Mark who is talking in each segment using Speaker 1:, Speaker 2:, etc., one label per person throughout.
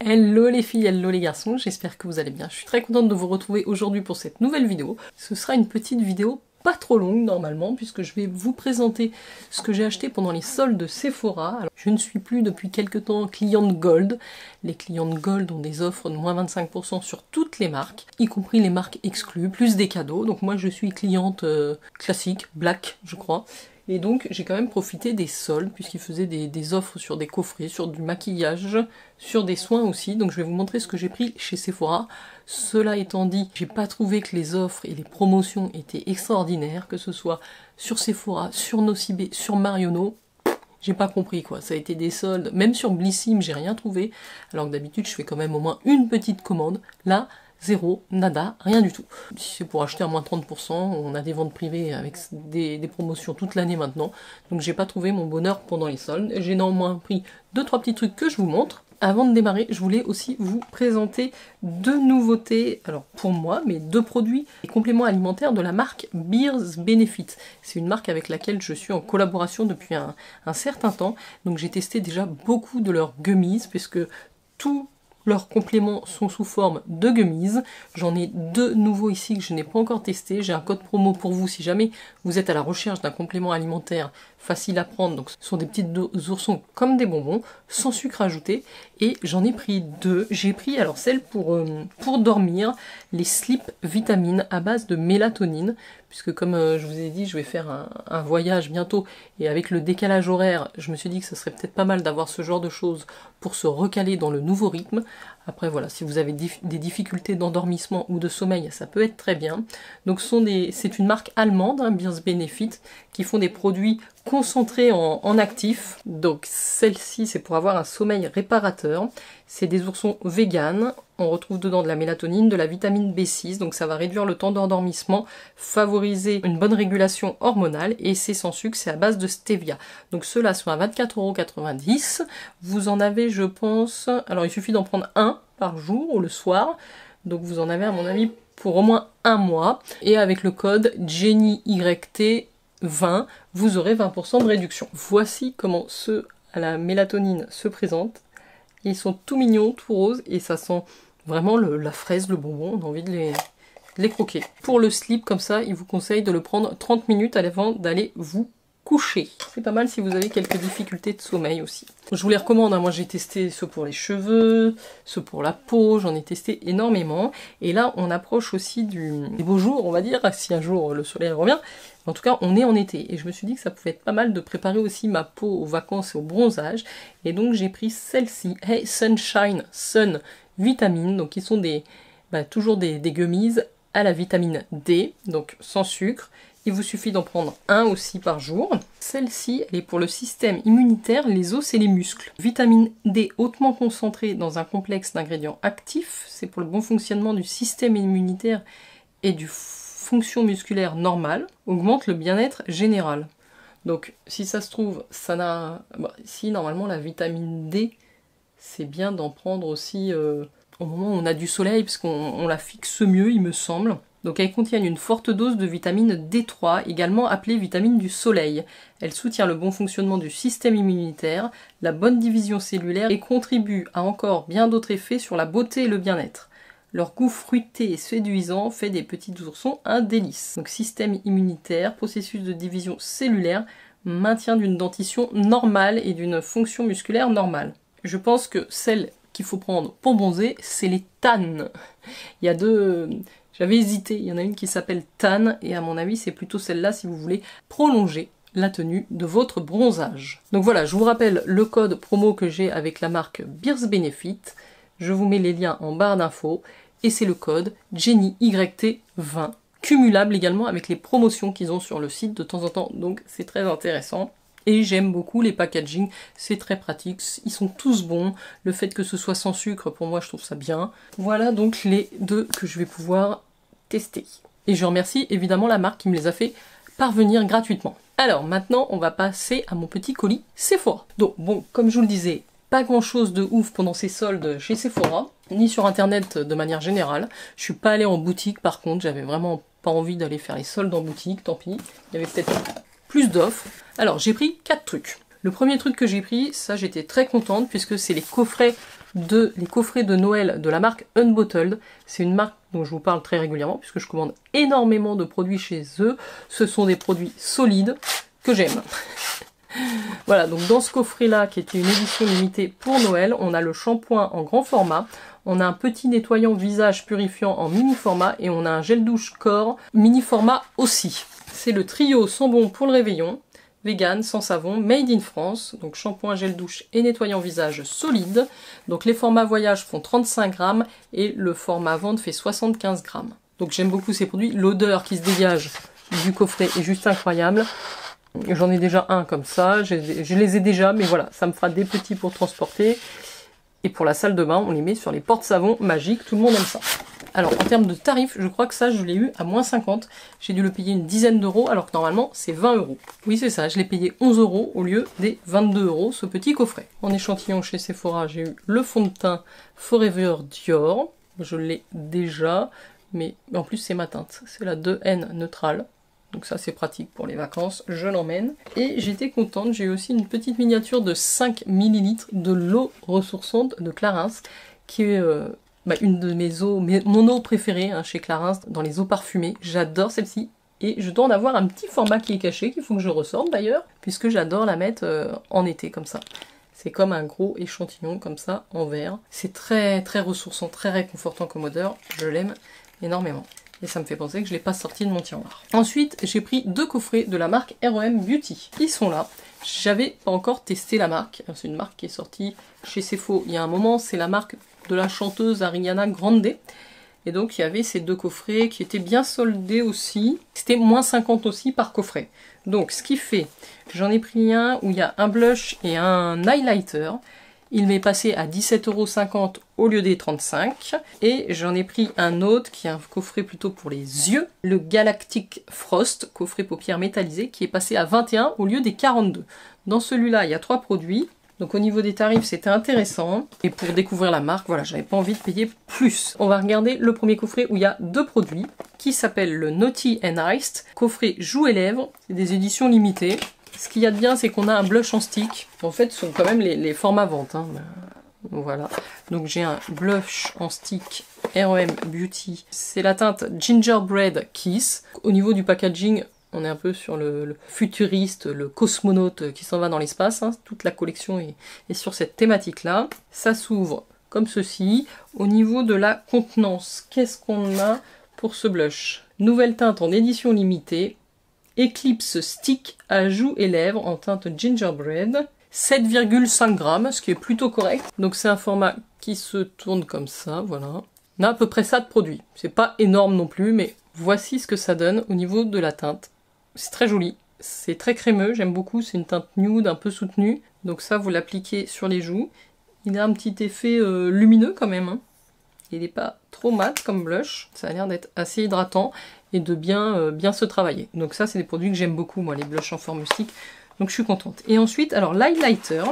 Speaker 1: Hello les filles, hello les garçons, j'espère que vous allez bien. Je suis très contente de vous retrouver aujourd'hui pour cette nouvelle vidéo. Ce sera une petite vidéo pas trop longue normalement, puisque je vais vous présenter ce que j'ai acheté pendant les soldes Sephora. Alors, je ne suis plus depuis quelques temps cliente Gold. Les clientes Gold ont des offres de moins 25% sur toutes les marques, y compris les marques exclues, plus des cadeaux. Donc moi je suis cliente classique, black je crois. Et donc j'ai quand même profité des soldes, puisqu'ils faisaient des offres sur des coffrets, sur du maquillage, sur des soins aussi. Donc je vais vous montrer ce que j'ai pris chez Sephora. Cela étant dit, j'ai pas trouvé que les offres et les promotions étaient extraordinaires, que ce soit sur Sephora, sur Nocibé, sur Marionneau. J'ai pas compris quoi, ça a été des soldes, même sur Blissim j'ai rien trouvé, alors que d'habitude je fais quand même au moins une petite commande. Là, zéro, nada, rien du tout. Si c'est pour acheter à moins 30%, on a des ventes privées avec des promotions toute l'année maintenant, donc j'ai pas trouvé mon bonheur pendant les soldes. J'ai néanmoins pris 2-3 petits trucs que je vous montre. Avant de démarrer, je voulais aussi vous présenter deux nouveautés, alors pour moi, mais deux produits et compléments alimentaires de la marque Beers Benefit. C'est une marque avec laquelle je suis en collaboration depuis un certain temps, donc j'ai testé déjà beaucoup de leurs gummies, puisque tous leurs compléments sont sous forme de gummies. J'en ai deux nouveaux ici que je n'ai pas encore testé. J'ai un code promo pour vous si jamais vous êtes à la recherche d'un complément alimentaire facile à prendre. Donc ce sont des petites oursons comme des bonbons, sans sucre ajouté. Et j'en ai pris deux. J'ai pris alors celle pour dormir, les Sleep Vitamines à base de mélatonine. Puisque comme je vous ai dit, je vais faire un voyage bientôt. Et avec le décalage horaire, je me suis dit que ce serait peut-être pas mal d'avoir ce genre de choses pour se recaler dans le nouveau rythme. Après voilà, si vous avez des difficultés d'endormissement ou de sommeil, ça peut être très bien. Donc c'est une marque allemande, hein, Beers Benefit, qui font des produits concentrés en actifs. Donc celle-ci, c'est pour avoir un sommeil réparateur. C'est des oursons véganes. On retrouve dedans de la mélatonine, de la vitamine B6, donc ça va réduire le temps d'endormissement, favoriser une bonne régulation hormonale, et c'est sans sucre, c'est à base de stevia. Donc ceux-là sont à 24,90 €. Vous en avez, je pense, alors il suffit d'en prendre un par jour ou le soir, donc vous en avez à mon avis pour au moins un mois, et avec le code JENNYT20, vous aurez 20% de réduction. Voici comment ceux à la mélatonine se présentent. Ils sont tout mignons, tout roses, et ça sent vraiment la fraise, le bonbon, on a envie de les croquer. Pour le slip, comme ça, il vous conseille de le prendre 30 minutes avant d'aller vous coucher. C'est pas mal si vous avez quelques difficultés de sommeil aussi. Je vous les recommande, hein. Moi j'ai testé ceux pour les cheveux, ceux pour la peau, j'en ai testé énormément. Et là, on approche aussi des beaux jours, on va dire, si un jour le soleil revient. En tout cas, on est en été, et je me suis dit que ça pouvait être pas mal de préparer aussi ma peau aux vacances et au bronzage. Et donc j'ai pris celle-ci, Hey Sunshine Sun Vitamine, donc qui sont toujours des gummies à la vitamine D, donc sans sucre. Il vous suffit d'en prendre un aussi par jour. Celle-ci, elle est pour le système immunitaire, les os et les muscles. Vitamine D hautement concentrée dans un complexe d'ingrédients actifs. C'est pour le bon fonctionnement du système immunitaire et du fonction musculaire normale. Augmente le bien-être général. Donc, si ça se trouve, ça n'a... si, normalement, la vitamine D, c'est bien d'en prendre aussi au moment où on a du soleil, parce qu'on la fixe mieux, il me semble. Donc elles contiennent une forte dose de vitamine D3, également appelée vitamine du soleil. Elle soutient le bon fonctionnement du système immunitaire, la bonne division cellulaire et contribue à encore bien d'autres effets sur la beauté et le bien-être. Leur goût fruité et séduisant fait des petits oursons un délice. Donc système immunitaire, processus de division cellulaire, maintien d'une dentition normale et d'une fonction musculaire normale. Je pense que celle qu'il faut prendre pour bronzer, c'est les tannes. Il y a deux... J'avais hésité, il y en a une qui s'appelle Tan, et à mon avis c'est plutôt celle-là si vous voulez prolonger la tenue de votre bronzage. Donc voilà, je vous rappelle le code promo que j'ai avec la marque Beers Benefit. Je vous mets les liens en barre d'infos, et c'est le code JENNYT20, cumulable également avec les promotions qu'ils ont sur le site de temps en temps, donc c'est très intéressant. Et j'aime beaucoup les packaging, c'est très pratique, ils sont tous bons. Le fait que ce soit sans sucre, pour moi, je trouve ça bien. Voilà donc les deux que je vais pouvoir tester. Et je remercie évidemment la marque qui me les a fait parvenir gratuitement. Alors maintenant, on va passer à mon petit colis Sephora. Donc bon, comme je vous le disais, pas grand chose de ouf pendant ces soldes chez Sephora, ni sur internet de manière générale. Je suis pas allée en boutique par contre, j'avais vraiment pas envie d'aller faire les soldes en boutique, tant pis. Il y avait peut-être plus d'offres. Alors j'ai pris 4 trucs. Le premier truc que j'ai pris, ça j'étais très contente puisque c'est les coffrets les coffrets de Noël de la marque Unbottled. C'est une marque dont je vous parle très régulièrement puisque je commande énormément de produits chez eux. Ce sont des produits solides que j'aime. Voilà, donc dans ce coffret-là, qui était une édition limitée pour Noël, on a le shampoing en grand format, on a un petit nettoyant visage purifiant en mini format et on a un gel douche corps mini format aussi. C'est le trio Sambon pour le réveillon, vegan, sans savon, made in France, donc shampoing, gel douche et nettoyant visage solide. Donc les formats voyage font 35 grammes et le format vente fait 75 grammes. Donc j'aime beaucoup ces produits, l'odeur qui se dégage du coffret est juste incroyable. J'en ai déjà un comme ça, je les ai déjà, mais voilà, ça me fera des petits pour transporter. Et pour la salle de bain, on les met sur les porte-savons magiques, tout le monde aime ça. Alors, en termes de tarifs, je crois que ça, je l'ai eu à moins 50. J'ai dû le payer une dizaine d'euros, alors que normalement, c'est 20 euros. Oui, c'est ça, je l'ai payé 11 euros au lieu des 22 euros, ce petit coffret. En échantillon chez Sephora, j'ai eu le fond de teint Forever Dior. Je l'ai déjà, mais en plus, c'est ma teinte. C'est la 2N neutrale. Donc ça c'est pratique pour les vacances, je l'emmène. Et j'étais contente, j'ai eu aussi une petite miniature de 5 ml de l'eau ressourçante de Clarins, qui est une de mon eau préférée chez Clarins, dans les eaux parfumées. J'adore celle-ci. Et je dois en avoir un petit format qui est caché, qu'il faut que je ressorte d'ailleurs, puisque j'adore la mettre en été comme ça. C'est comme un gros échantillon comme ça, en verre. C'est très très ressourçant, très réconfortant comme odeur, je l'aime énormément. Et ça me fait penser que je ne l'ai pas sorti de mon tiroir. Ensuite, j'ai pris 2 coffrets de la marque R.E.M. Beauty. Ils sont là. J'avais pas encore testé la marque. C'est une marque qui est sortie chez Sephora il y a un moment. C'est la marque de la chanteuse Ariana Grande. Et donc, il y avait ces 2 coffrets qui étaient bien soldés aussi. C'était moins 50 aussi par coffret. Donc, ce qui fait, j'en ai pris un où il y a un blush et un highlighter. Il m'est passé à 17,50 € au lieu des 35. Et j'en ai pris un autre qui est un coffret plutôt pour les yeux. Le Galactic Frost, coffret paupières métallisé, qui est passé à 21 au lieu des 42. Dans celui-là, il y a 3 produits. Donc au niveau des tarifs, c'était intéressant. Et pour découvrir la marque, voilà, j'avais pas envie de payer plus. On va regarder le premier coffret où il y a 2 produits, qui s'appelle le Naughty and Iced, coffret joues et lèvres. C'est des éditions limitées. Ce qu'il y a de bien, c'est qu'on a un blush en stick. En fait, ce sont quand même les formats vente. Voilà. Donc j'ai un blush en stick R.E.M. Beauty. C'est la teinte Gingerbread Kiss. Au niveau du packaging, on est un peu sur le futuriste, le cosmonaute qui s'en va dans l'espace. Toute la collection est sur cette thématique-là. Ça s'ouvre comme ceci. Au niveau de la contenance, qu'est-ce qu'on a pour ce blush? Nouvelle teinte en édition limitée. Eclipse Stick à joues et lèvres en teinte Gingerbread. 7,5 grammes, ce qui est plutôt correct. Donc c'est un format qui se tourne comme ça, voilà. On a à peu près ça de produit. C'est pas énorme non plus, mais voici ce que ça donne au niveau de la teinte. C'est très joli, c'est très crémeux, j'aime beaucoup. C'est une teinte nude, un peu soutenue. Donc ça, vous l'appliquez sur les joues. Il a un petit effet lumineux quand même. Il n'est pas trop mat comme blush. Ça a l'air d'être assez hydratant et de bien se travailler. Donc ça, c'est des produits que j'aime beaucoup, moi, les blushs en forme stick. Donc je suis contente. Et ensuite, alors l'highlighter,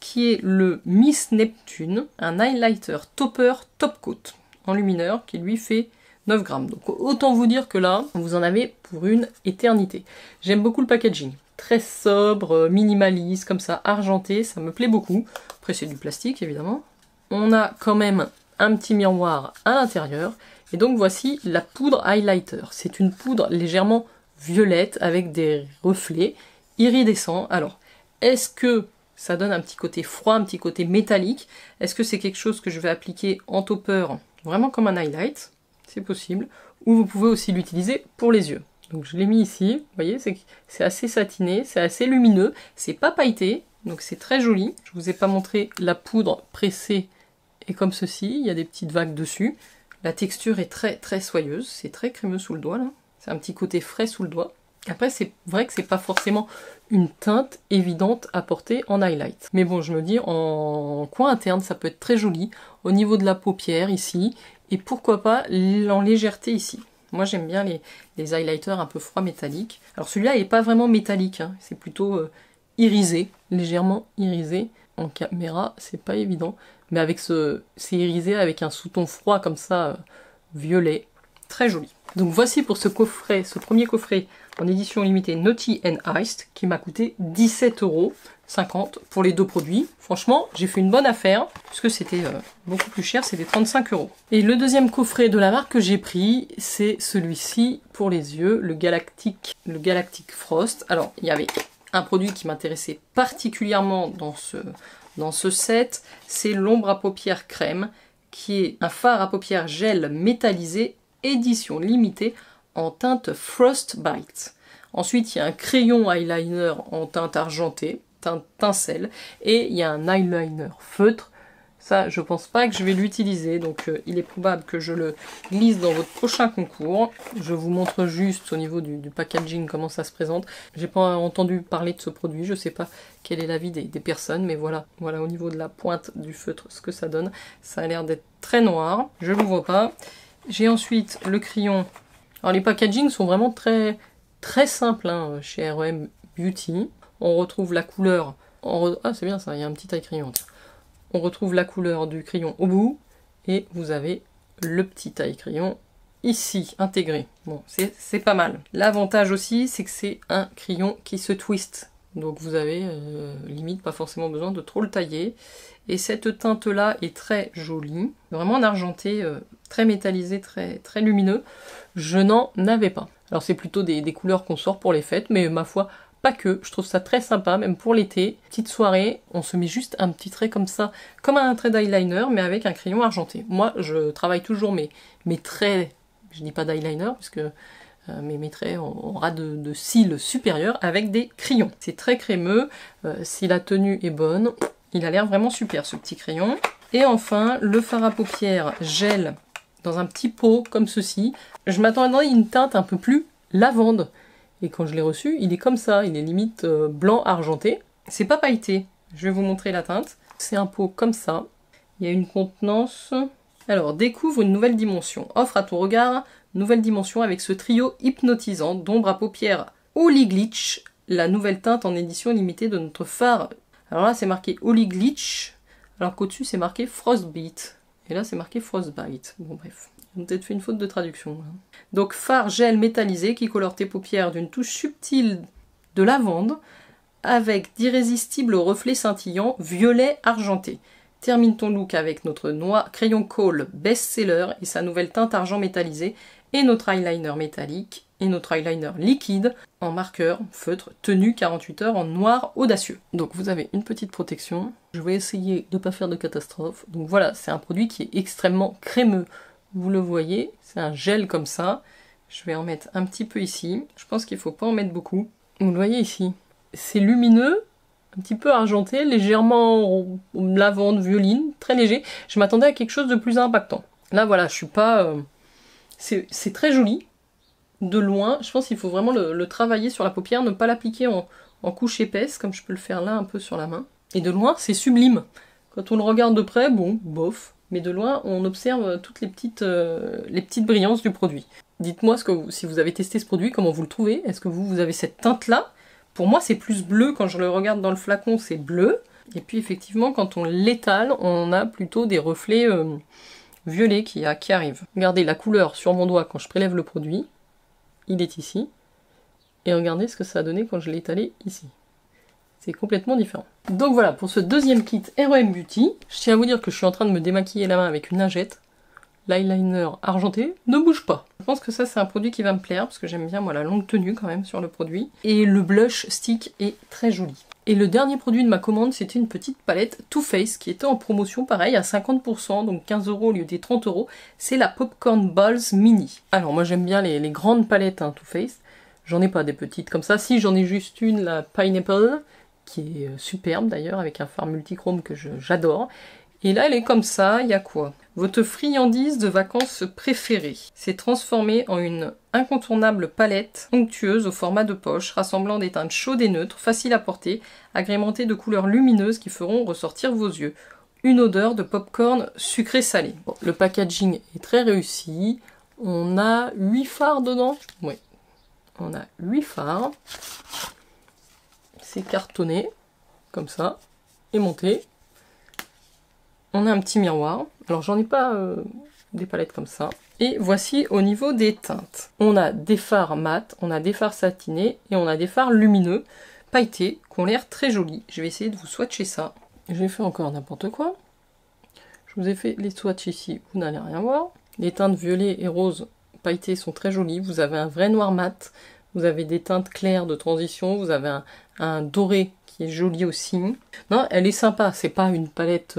Speaker 1: qui est le Miss Neptune, un highlighter topper top coat en lumineur, qui lui fait 9 grammes. Donc autant vous dire que là, vous en avez pour une éternité. J'aime beaucoup le packaging. Très sobre, minimaliste, comme ça, argenté, ça me plaît beaucoup. Après, c'est du plastique, évidemment. On a quand même un petit miroir à l'intérieur. Et donc voici la poudre highlighter. C'est une poudre légèrement violette avec des reflets iridescents. Alors, est-ce que ça donne un petit côté froid, un petit côté métallique? Est-ce que c'est quelque chose que je vais appliquer en topper, vraiment comme un highlight? C'est possible. Ou vous pouvez aussi l'utiliser pour les yeux. Donc je l'ai mis ici. Vous voyez, c'est assez satiné, c'est assez lumineux. C'est pas pailleté, donc c'est très joli. Je vous ai pas montré la poudre pressée et comme ceci. Il y a des petites vagues dessus. La texture est très très soyeuse. C'est très crémeux sous le doigt là. C'est un petit côté frais sous le doigt. Après, c'est vrai que c'est pas forcément une teinte évidente à porter en highlight. Mais bon, je me dis, en coin interne, ça peut être très joli. Au niveau de la paupière, ici. Et pourquoi pas en légèreté, ici. Moi, j'aime bien les highlighters un peu froid métalliques. Alors, celui-là, il n'est pas vraiment métallique. C'est plutôt irisé, légèrement irisé. En caméra, c'est pas évident. Mais avec c'est irisé avec un sous-ton froid comme ça, violet. Très joli. Donc voici pour ce coffret, ce premier coffret en édition limitée Naughty and Iced qui m'a coûté 17 €. 50 pour les deux produits. Franchement, j'ai fait une bonne affaire, puisque c'était beaucoup plus cher, c'était 35 €. Et le deuxième coffret de la marque que j'ai pris, c'est celui-ci pour les yeux, le Galactic Frost. Alors, il y avait un produit qui m'intéressait particulièrement dans ce set, c'est l'ombre à paupières crème, qui est un fard à paupières gel métallisé, édition limitée, en teinte Frostbite. Ensuite, il y a un crayon eyeliner en teinte argentée, teinte pincelle, et il y a un eyeliner feutre. Ça, je pense pas que je vais l'utiliser, donc il est probable que je le glisse dans votre prochain concours. Je vous montre juste au niveau du packaging comment ça se présente. J'ai pas entendu parler de ce produit, je sais pas quel est l'avis des personnes, mais voilà au niveau de la pointe du feutre ce que ça donne. Ça a l'air d'être très noir, je l'ouvre pas. J'ai ensuite le crayon. Alors les packagings sont vraiment très simples hein, chez R.E.M. Beauty. On retrouve la couleur... Ah c'est bien ça, il y a un petit taille crayon. On retrouve la couleur du crayon au bout, et vous avez le petit taille crayon ici, intégré. Bon, c'est pas mal. L'avantage aussi, c'est que c'est un crayon qui se twist. Donc vous avez limite pas forcément besoin de trop le tailler. Et cette teinte-là est très jolie. Vraiment en argenté, très métallisé, très lumineux. Je n'en avais pas. Alors c'est plutôt des couleurs qu'on sort pour les fêtes, mais ma foi... Pas que, je trouve ça très sympa, même pour l'été. Petite soirée, on se met juste un petit trait comme ça, comme un trait d'eyeliner, mais avec un crayon argenté. Moi, je travaille toujours mes traits, je dis pas d'eyeliner, puisque mes traits en ras de cils supérieur avec des crayons. C'est très crémeux, si la tenue est bonne, il a l'air vraiment super ce petit crayon. Et enfin, le fard à paupières gel dans un petit pot comme ceci. Je m'attendais à une teinte un peu plus lavande. Et quand je l'ai reçu, il est comme ça, il est limite blanc argenté. C'est pas pailleté, je vais vous montrer la teinte. C'est un pot comme ça, il y a une contenance. Alors, découvre une nouvelle dimension. Offre à ton regard une nouvelle dimension avec ce trio hypnotisant d'ombre à paupières Holy Glitch, la nouvelle teinte en édition limitée de notre fard. Alors là, c'est marqué Holy Glitch, alors qu'au-dessus, c'est marqué Frostbite. Et là, c'est marqué Frostbite. Bon, bref. Ils ont peut-être fait une faute de traduction. Donc, fard gel métallisé qui colore tes paupières d'une touche subtile de lavande avec d'irrésistibles reflets scintillants violet argenté. Termine ton look avec notre crayon Kohl best-seller et sa nouvelle teinte argent métallisé et notre eyeliner métallique et notre eyeliner liquide en marqueur feutre tenu 48 heures en noir audacieux. Donc vous avez une petite protection. Je vais essayer de ne pas faire de catastrophe. Donc voilà, c'est un produit qui est extrêmement crémeux. Vous le voyez, c'est un gel comme ça. Je vais en mettre un petit peu ici. Je pense qu'il ne faut pas en mettre beaucoup. Vous le voyez ici. C'est lumineux, un petit peu argenté, légèrement lavande, violine, très léger. Je m'attendais à quelque chose de plus impactant. Là voilà, je suis pas... C'est très joli. De loin, je pense qu'il faut vraiment le travailler sur la paupière, ne pas l'appliquer en couche épaisse, comme je peux le faire là un peu sur la main. Et de loin, c'est sublime. Quand on le regarde de près, bon, bof. Mais de loin, on observe toutes les petites brillances du produit. Dites-moi si vous avez testé ce produit, comment vous le trouvez. Est-ce que vous avez cette teinte-là? Pour moi, c'est plus bleu. Quand je le regarde dans le flacon, c'est bleu. Et puis effectivement, quand on l'étale, on a plutôt des reflets violets qui arrivent. Regardez la couleur sur mon doigt quand je prélève le produit. Il est ici. Et regardez ce que ça a donné quand je l'ai étalé ici. C'est complètement différent. Donc voilà, pour ce deuxième kit R.E.M. Beauty, je tiens à vous dire que je suis en train de me démaquiller la main avec une lingette. L'eyeliner argenté ne bouge pas. Je pense que ça, c'est un produit qui va me plaire, parce que j'aime bien moi, la longue tenue quand même sur le produit. Et le blush stick est très joli. Et le dernier produit de ma commande, c'était une petite palette Too Faced qui était en promotion pareil à 50%, donc 15 € au lieu des 30 €. C'est la Popcorn Balls Mini. Alors moi j'aime bien les grandes palettes Too Faced. J'en ai pas des petites comme ça. Si, j'en ai juste une, la Pineapple, qui est superbe d'ailleurs, avec un fard multichrome que j'adore. Et là elle est comme ça, il y a quoi? Votre friandise de vacances préférée s'est transformée en une incontournable palette onctueuse au format de poche, rassemblant des teintes chaudes et neutres, faciles à porter, agrémentées de couleurs lumineuses qui feront ressortir vos yeux. Une odeur de popcorn sucré-salé. Bon, le packaging est très réussi. On a 8 fards dedans. Oui, on a 8 fards. C'est cartonné, comme ça, et monté. On a un petit miroir. Alors j'en ai pas des palettes comme ça. Et voici au niveau des teintes. On a des fards mat, on a des fards satinés et on a des fards lumineux. pailletés qui ont l'air très jolis. Je vais essayer de vous swatcher ça. J'ai fait encore n'importe quoi. Je vous ai fait les swatchs ici, vous n'allez rien voir. Les teintes violet et rose pailletées sont très jolies. Vous avez un vrai noir mat, vous avez des teintes claires de transition, vous avez un doré qui est joli aussi. Non, elle est sympa, c'est pas une palette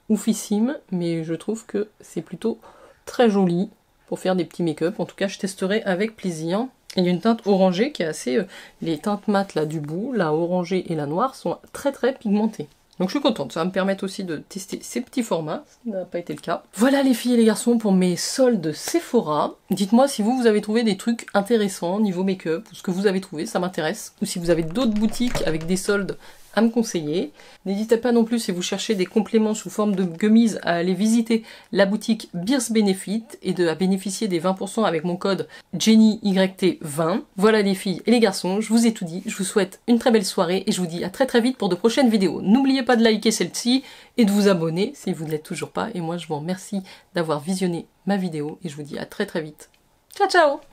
Speaker 1: oufissime, mais je trouve que c'est plutôt très joli pour faire des petits make-up. En tout cas, je testerai avec plaisir. Il y a une teinte orangée qui est assez... les teintes mates là du bout, la orangée et la noire, sont très très pigmentées. Donc je suis contente, ça va me permettre aussi de tester ces petits formats, ça n'a pas été le cas. Voilà les filles et les garçons pour mes soldes Sephora. Dites-moi si vous avez trouvé des trucs intéressants niveau make-up, ou ce que vous avez trouvé, ça m'intéresse. Ou si vous avez d'autres boutiques avec des soldes à me conseiller. N'hésitez pas non plus si vous cherchez des compléments sous forme de gummies à aller visiter la boutique Beers Benefit et à bénéficier des 20% avec mon code JennyYT20. Voilà les filles et les garçons, je vous ai tout dit, je vous souhaite une très belle soirée et je vous dis à très très vite pour de prochaines vidéos. N'oubliez pas de liker celle-ci et de vous abonner si vous ne l'êtes toujours pas et moi je vous remercie d'avoir visionné ma vidéo et je vous dis à très très vite. Ciao ciao!